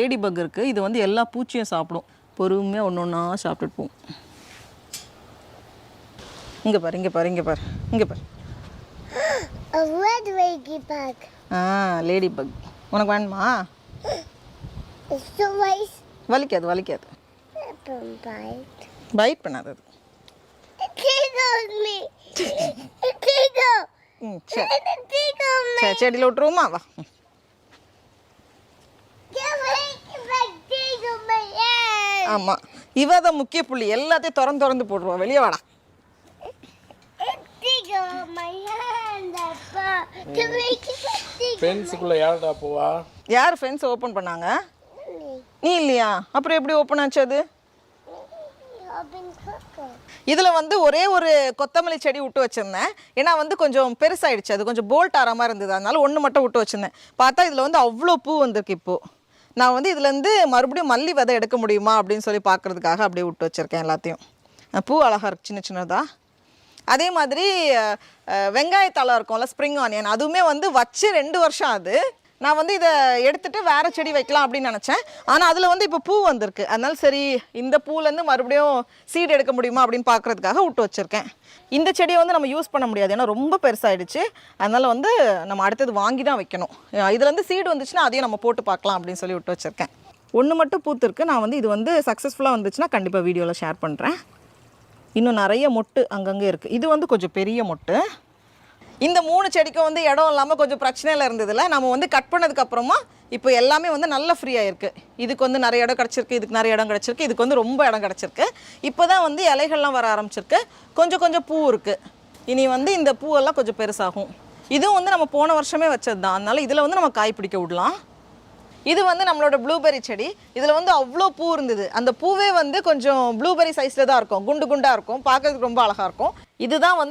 Lady buck இருக்குது. இது வந்து எல்லா பூச்சியும் சாப்பிடும். பொறுமையாக ஒன்று ஒன்றா சாப்பிட்டுட்டு போகும். இங்கே பாரு, இங்கே பாரு, இங்கே பாரு, இங்கே பாரு. லேடி பக் உனக்கு வேணுமா? வலிக்காது, வலிக்காது. பைட் பண்ணாது அது. சரி, செடியில் விட்டுருவோமா? வா. ஆமாம், இவ தான் முக்கிய புள்ளி. எல்லாத்தையும் திறந்து போட்டுருவோம். வெளியே வாடா. ஃபென்ஸுக்குள்ள யாரடா போவா? யார் ஃபென்ஸ் ஓப்பன் பண்ணாங்க? நீ இல்லையா? அப்புறம் எப்படி ஓப்பன் ஆச்சு அது? இதில் வந்து ஒரே ஒரு கொத்தமல்லி செடி விட்டு வச்சுருந்தேன். ஏன்னா வந்து கொஞ்சம் பெருசாகிடுச்சு, அது கொஞ்சம் போல்ட் ஆகிற மாதிரி இருந்தது. அதனால ஒன்று மட்டும் விட்டு வச்சுருந்தேன். பார்த்தா இதில் வந்து அவ்வளோ பூ வந்திருக்கு. இப்போது நான் வந்து இதுலேருந்து மறுபடியும் மல்லி விதை எடுக்க முடியுமா அப்படின்னு சொல்லி பார்க்குறதுக்காக அப்படியே விட்டு வச்சுருக்கேன் எல்லாத்தையும். பூ அழகாக இருக்குது, சின்ன சின்னதாக. அதே மாதிரி வெங்காயத்தலை இருக்கும்ல, ஸ்ப்ரிங் ஆனியன், அதுவுமே வந்து வச்சு 2 வருஷம் ஆகுது. நான் வந்து இதை எடுத்துகிட்டு வேறு செடி வைக்கலாம் அப்படின்னு நினச்சேன். ஆனால் அதில் வந்து இப்போ பூ வந்திருக்கு. அதனால சரி, இந்த பூலேருந்து மறுபடியும் சீடு எடுக்க முடியுமா அப்படின்னு பார்க்குறதுக்காக விட்டு வச்சுருக்கேன். இந்த செடியை வந்து நம்ம யூஸ் பண்ண முடியாது, ஏன்னா ரொம்ப பெருசாகிடுச்சு. அதனால் வந்து நம்ம அடுத்தது வாங்கி தான் வைக்கணும். இதுலேருந்து சீடு வந்துச்சுன்னா அதையும் நம்ம போட்டு பார்க்கலாம் அப்படின்னு சொல்லி விட்டு வச்சுருக்கேன். ஒன்று மட்டும் பூத்துருக்கு. நான் வந்து இது வந்து சக்ஸஸ்ஃபுல்லாக வந்துச்சுன்னா கண்டிப்பாக வீடியோவில் ஷேர் பண்ணுறேன். இன்னும் நிறைய மொட்டு அங்கங்கே இருக்குது. இது வந்து கொஞ்சம் பெரிய மொட்டு. இந்த 3 செடிக்கும் வந்து இடம் இல்லாமல் கொஞ்சம் பிரச்சனையில் இருந்ததில்ல. நம்ம வந்து கட் பண்ணதுக்கப்புறமா இப்போ எல்லாமே வந்து நல்ல ஃப்ரீயாக இருக்குது. இதுக்கு வந்து நிறைய இடம் கிடச்சிருக்கு, இதுக்கு நிறைய இடம் கிடச்சிருக்கு, இதுக்கு வந்து ரொம்ப இடம் கிடச்சிருக்கு. இப்போ தான் வந்து இலைகள்லாம் வர ஆரம்பிச்சிருக்கு. கொஞ்சம் கொஞ்சம் பூ இருக்குது. இனி வந்து இந்த பூவெல்லாம் கொஞ்சம் பெருசாகும். இதுவும் வந்து நம்ம போன வருஷமே வச்சது தான். அதனால் இதில் வந்து நம்ம காய் பிடிக்க விடலாம். இது வந்து நம்மளோட ப்ளூபெரி செடி. இதில் வந்து அவ்வளோ பூ இருந்தது. அந்த பூவே வந்து கொஞ்சம் ப்ளூபெரி சைஸில் தான் இருக்கும், குண்டு குண்டாக இருக்கும், பார்க்கறதுக்கு ரொம்ப அழகாக இருக்கும். இதுதான் வந்து